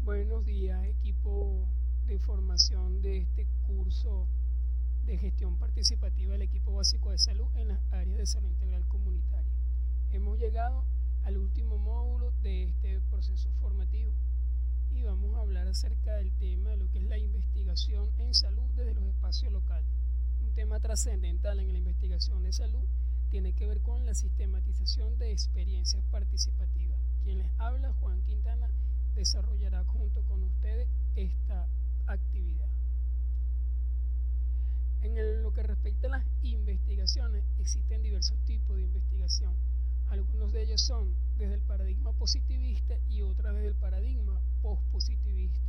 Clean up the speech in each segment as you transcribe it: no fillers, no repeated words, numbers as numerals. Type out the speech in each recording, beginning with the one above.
Buenos días, equipo de formación de este curso de gestión participativa del equipo básico de salud en las áreas de salud integral comunitaria. Hemos llegado al último módulo de este proceso formativo y vamos a hablar acerca del tema de lo que es la investigación en salud desde los espacios locales. Un tema trascendental en la investigación de salud tiene que ver con la sistematización de experiencias participativas. Quien les habla, Juan Quintana, desarrollará junto con ustedes esta actividad. En lo que respecta a las investigaciones, existen diversos tipos de investigación. Algunos de ellos son desde el paradigma positivista y otras desde el paradigma pospositivista.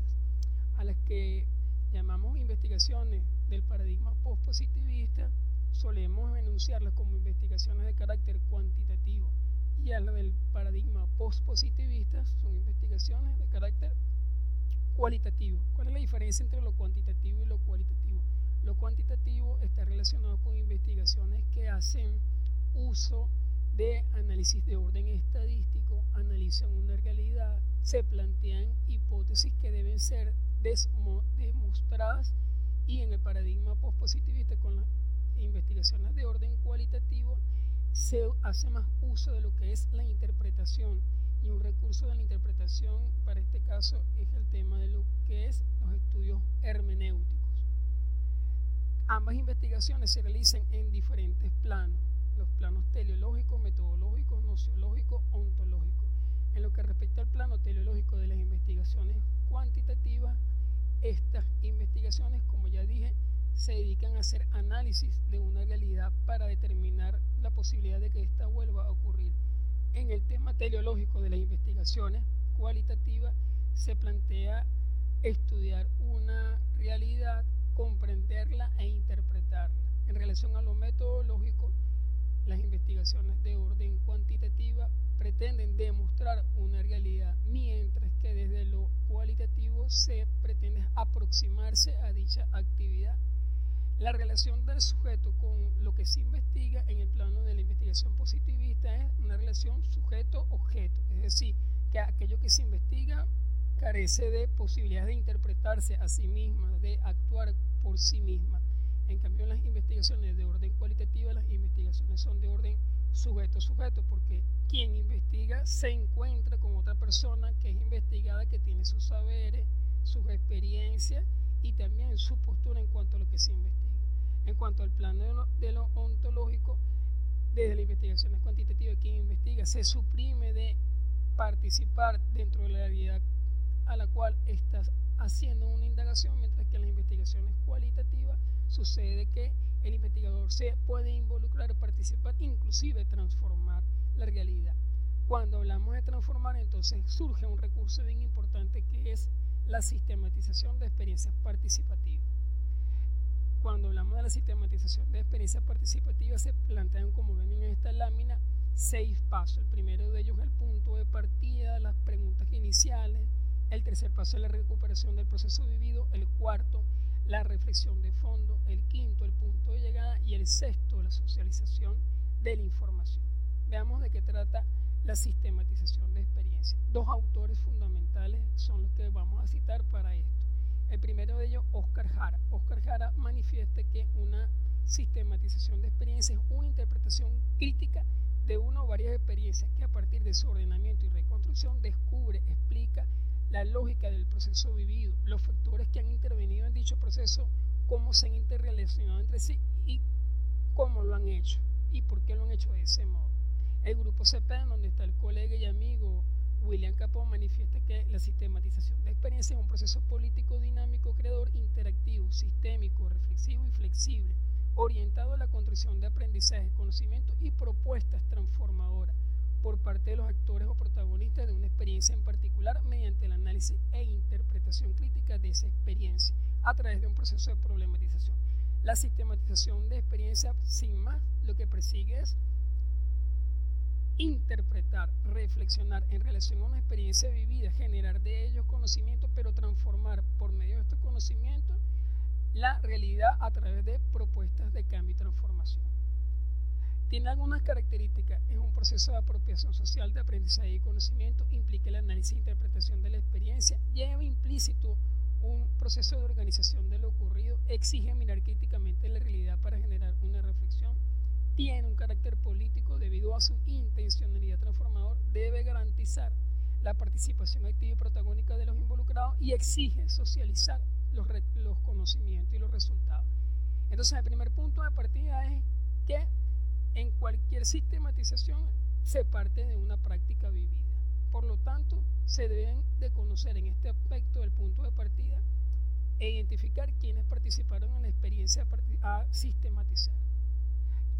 A las que llamamos investigaciones del paradigma pospositivista, solemos enunciarlas como investigaciones de carácter cuantitativo, y a la del paradigma postpositivista son investigaciones de carácter cualitativo. ¿Cuál es la diferencia entre lo cuantitativo y lo cualitativo? Lo cuantitativo está relacionado con investigaciones que hacen uso de análisis de orden estadístico, analizan una realidad, se plantean hipótesis que deben ser demostradas, y en el paradigma postpositivista, con las investigaciones de orden cualitativo, se hace más uso de lo que es la interpretación, y un recurso de la interpretación para este caso es el tema de lo que es los estudios hermenéuticos. Ambas investigaciones se realizan en diferentes planos: los planos teleológicos, metodológicos, nociológicos, ontológicos. En lo que respecta al plano teleológico de las investigaciones cuantitativas, estas investigaciones, como ya dije, se dedican a hacer análisis de una realidad para determinar la posibilidad de que ésta vuelva a ocurrir. En el tema teleológico de las investigaciones cualitativas se plantea estudiar una realidad, comprenderla e interpretarla. En relación a lo metodológico, las investigaciones de orden cuantitativa pretenden demostrar una realidad, mientras que desde lo cualitativo se pretende aproximarse a dicha actividad. La relación del sujeto con lo que se investiga en el plano de la investigación positivista es una relación sujeto-objeto, es decir, que aquello que se investiga carece de posibilidades de interpretarse a sí misma, de actuar por sí misma. En cambio, en las investigaciones de orden cualitativa, las investigaciones son de orden sujeto-sujeto, porque quien investiga se encuentra con otra persona que es investigada, que tiene sus saberes, sus experiencias y también su postura en cuanto a lo que se investiga. En cuanto al plano de lo ontológico, desde las investigaciones cuantitativas, quien investiga se suprime de participar dentro de la realidad a la cual estás haciendo una indagación, mientras que en las investigaciones cualitativas sucede que el investigador se puede involucrar, participar, inclusive transformar la realidad. Cuando hablamos de transformar, entonces surge un recurso bien importante, que es la sistematización de experiencias participativas. Cuando hablamos de la sistematización de experiencias participativas, se plantean, como ven en esta lámina, 6 pasos. El primero de ellos es el punto de partida, las preguntas iniciales. El tercer paso es la recuperación del proceso vivido. El cuarto, la reflexión de fondo. El quinto, el punto de llegada. Y el sexto, la socialización de la información. Veamos de qué trata la sistematización de experiencias. 2 autores fundamentales son los que vamos a citar para esto. El primero de ellos, Óscar Jara. Óscar Jara manifiesta que una sistematización de experiencias es una interpretación crítica de una o varias experiencias que, a partir de su ordenamiento y reconstrucción, descubre, explica la lógica del proceso vivido, los factores que han intervenido en dicho proceso, cómo se han interrelacionado entre sí y cómo lo han hecho y por qué lo han hecho de ese modo. El grupo CP, donde está el colega y amigo William Capó, manifiesta que la sistematización de experiencias es un proceso político, dinámico, creador, interactivo, sistémico, reflexivo y flexible, orientado a la construcción de aprendizaje, conocimiento y propuestas transformadoras por parte de los actores o protagonistas de una experiencia en particular, mediante el análisis e interpretación crítica de esa experiencia a través de un proceso de problematización. La sistematización de experiencia, sin más, lo que persigue es interpretar, reflexionar en relación a una experiencia vivida, generar de ellos conocimiento, pero transformar por medio de estos conocimientos la realidad a través de propuestas de cambio y transformación. Tiene algunas características. Es un proceso de apropiación social de aprendizaje y conocimiento, implica el análisis e interpretación de la experiencia experiencia lleva implícito un proceso de organización de lo ocurrido, exige mirar críticamente la realidad para generar una reflexión, tiene un carácter político debido a su intencionalidad transformador, debe garantizar la participación activa y protagónica de los involucrados y exige socializar los conocimientos y los resultados. Entonces, el primer punto de partida es que en cualquier sistematización se parte de una práctica vivida. Por lo tanto, se deben de conocer en este aspecto del punto de partida e identificar quiénes participaron en la experiencia a sistematizar,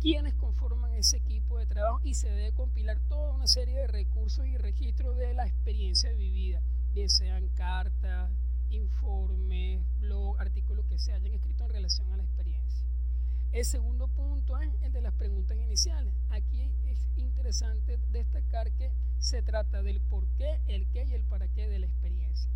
quiénes conforman ese equipo de trabajo, y se debe compilar toda una serie de recursos y registros de la experiencia vivida, bien sean cartas, informes, blog, artículos que se hayan escrito en relación a la experiencia. El segundo punto es el de las preguntas iniciales. Aquí es interesante destacar que se trata del por qué, el qué y el para qué de la experiencia.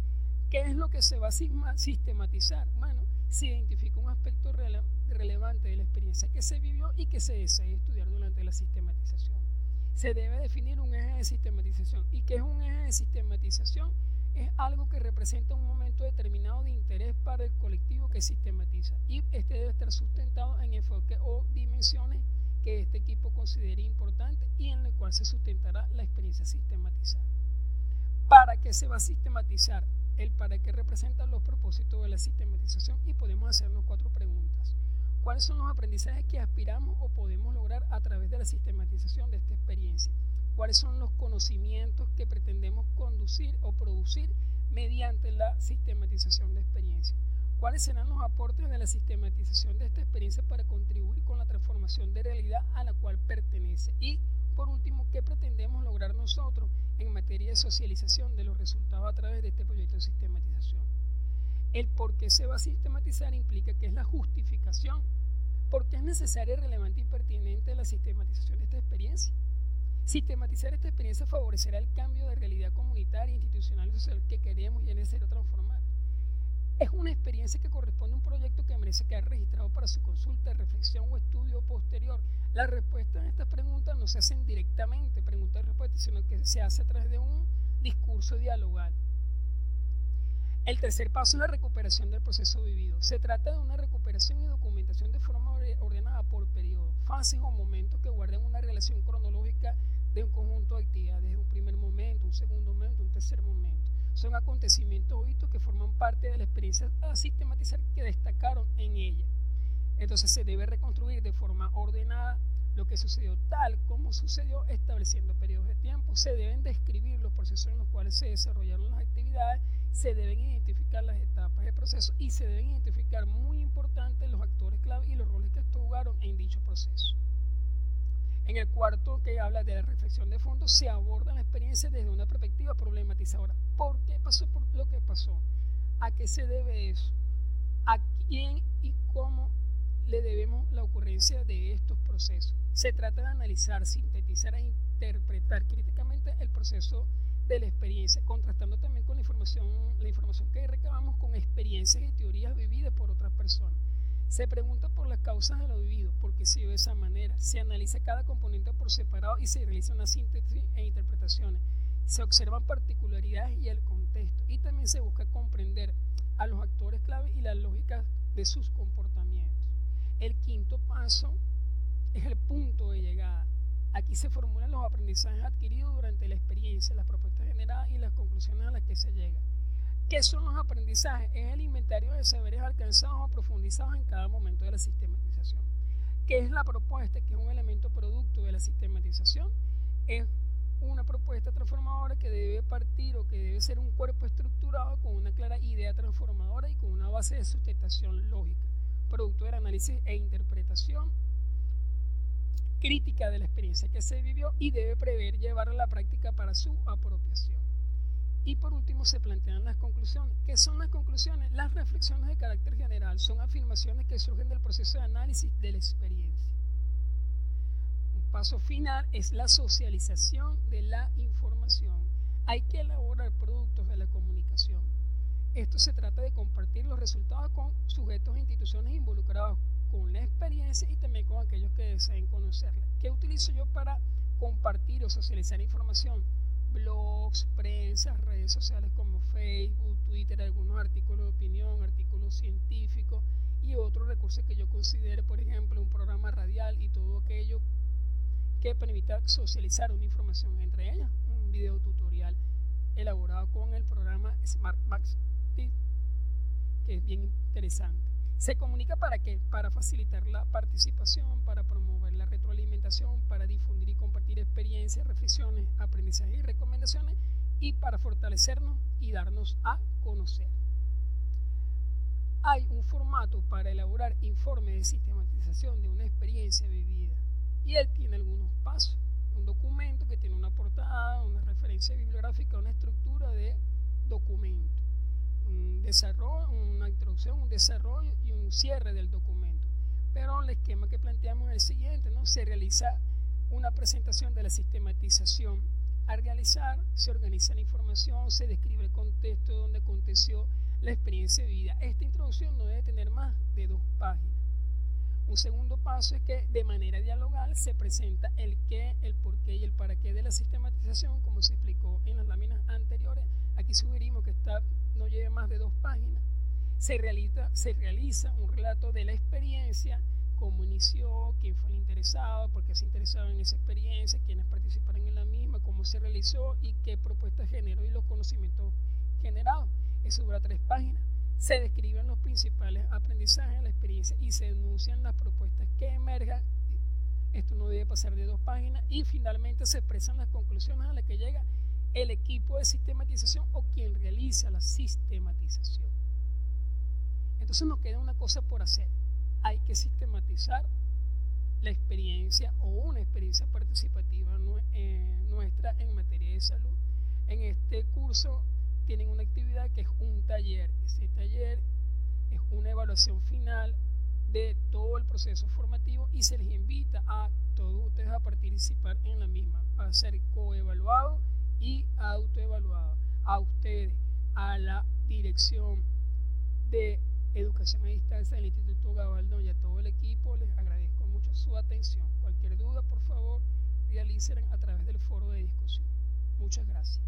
¿Qué es lo que se va a sistematizar? Bueno, se identifica un aspecto relevante de la experiencia que se vivió y que se desea estudiar durante la sistematización. Se debe definir un eje de sistematización. ¿Y qué es un eje de sistematización? Es algo que representa un momento determinado de interés para el colectivo que sistematiza, y este debe estar sustentado en enfoques o dimensiones que este equipo considere importantes y en el cual se sustentará la experiencia sistematizada. ¿Para qué se va a sistematizar? El para qué representa los propósitos de la sistematización, y podemos hacernos 4 preguntas. ¿Cuáles son los aprendizajes que aspiramos o podemos lograr a través de la sistematización de esta experiencia? ¿Cuáles son los conocimientos que pretendemos conducir o producir mediante la sistematización de experiencia? ¿Cuáles serán los aportes de la sistematización de esta experiencia para contribuir con la transformación de realidad a la cual pertenece? Y, por último, ¿qué pretendemos lograr nosotros en materia de socialización de los resultados a través de este proyecto de sistematización? El por qué se va a sistematizar implica que es la justificación. ¿Por qué es necesaria, relevante y pertinente la sistematización de esta experiencia? Sistematizar esta experiencia favorecerá el cambio de realidad comunitaria, institucional y social que queremos y es necesario transformar. Es una experiencia que corresponde a un proyecto que merece quedar registrado para su consulta, reflexión o estudio posterior. Las respuestas a estas preguntas no se hacen directamente, preguntas y respuestas, sino que se hace a través de un discurso dialogal. El tercer paso es la recuperación del proceso vivido. Se trata de una recuperación y documentación de forma ordenada por periodos, fases o momentos que guarden una relación cronológica de un conjunto de actividades, de un primer momento, un segundo momento, un tercer momento. Son acontecimientos o hitos que forman parte de la experiencia a sistematizar que destacaron en ella. Entonces se debe reconstruir de forma ordenada lo que sucedió tal como sucedió, estableciendo periodos de tiempo. Se deben describir los procesos en los cuales se desarrollaron las actividades, se deben identificar las etapas del proceso y se deben identificar, muy importante, los actores clave y los roles que jugaron en dicho proceso. En el cuarto, que habla de la reflexión de fondo, se aborda la experiencia desde una perspectiva problematizadora. ¿Por qué pasó por lo que pasó? ¿A qué se debe eso? ¿A quién y cómo le debemos la ocurrencia de estos procesos? Se trata de analizar, sintetizar e interpretar críticamente el proceso de la experiencia, contrastando también con la información que recabamos con experiencias y teorías vividas por otras personas. Se pregunta por las causas de lo vivido, por qué se vive de esa manera. Se analiza cada componente por separado y se realiza una síntesis e interpretaciones. Se observan particularidades y el contexto, y también se busca comprender a los actores clave y las lógicas de sus comportamientos. El quinto paso es el punto de llegada. Aquí se formulan los aprendizajes adquiridos durante la experiencia, las propuestas generadas y las conclusiones a las que se llega. ¿Qué son los aprendizajes? Es el inventario de saberes alcanzados o profundizados en cada momento de la sistematización. ¿Qué es la propuesta? Que es un elemento producto de la sistematización. Es una propuesta transformadora que debe partir o que debe ser un cuerpo estructurado con una clara idea transformadora y con una base de sustentación lógica, producto del análisis e interpretación crítica de la experiencia que se vivió y debe prever llevarla a la práctica para su apropiación. Y por último se plantean las conclusiones. ¿Qué son las conclusiones? Las reflexiones de carácter general son afirmaciones que surgen del proceso de análisis de la experiencia. Un paso final es la socialización de la información. Hay que elaborar productos de la comunicación. Esto se trata de compartir los resultados con sujetos e instituciones involucrados con la experiencia y también con aquellos que deseen conocerla. ¿Qué utilizo yo para compartir o socializar información? blogs, prensa, redes sociales como Facebook, Twitter, algunos artículos de opinión, artículos científicos y otros recursos que yo considere, por ejemplo, un programa radial y todo aquello que permita socializar una información, entre ellas un video tutorial elaborado con el programa SmartMax, que es bien interesante. ¿Se comunica para qué? Para facilitar la participación, para promover la retroalimentación, para difundir y compartir experiencias, reflexiones, aprendizajes y recomendaciones, y para fortalecernos y darnos a conocer. Hay un formato para elaborar informes de sistematización de una experiencia vivida, y él tiene algunos pasos. Un documento que tiene una portada, una referencia bibliográfica, una estructura de documento, un desarrollo, una introducción, un desarrollo y un cierre del documento. Pero el esquema que planteamos es el siguiente, ¿no? Se realiza una presentación de la sistematización. Al realizar, se organiza la información, se describe el contexto donde aconteció la experiencia vivida. Esta introducción no debe tener más de 2 páginas. Un segundo paso es que de manera dialogal se presenta el qué, el por qué y el para qué de la sistematización, como se explicó en las láminas anteriores. Aquí sugerimos que no lleve más de 2 páginas. Se realiza un relato de la experiencia, cómo inició, quién fue el interesado, por qué se interesaba en esa experiencia, quiénes participaron en la misma, cómo se realizó y qué propuestas generó y los conocimientos generados. Eso dura 3 páginas. Se describen los principales aprendizajes de la experiencia y se denuncian las propuestas que emerjan. Esto no debe pasar de 2 páginas. Y finalmente se expresan las conclusiones a las que llega el equipo de sistematización o quien realiza la sistematización. Entonces nos queda una cosa por hacer. Hay que sistematizar la experiencia o una experiencia participativa nuestra en materia de salud. En este curso tienen una actividad que es un taller. Ese taller es una evaluación final de todo el proceso formativo y se les invita a todos ustedes a participar en la misma, a ser coevaluado y autoevaluado. A ustedes, a la dirección de Educación a Distancia del Instituto Gabaldón y a todo el equipo, les agradezco mucho su atención. Cualquier duda, por favor, realicen a través del foro de discusión. Muchas gracias.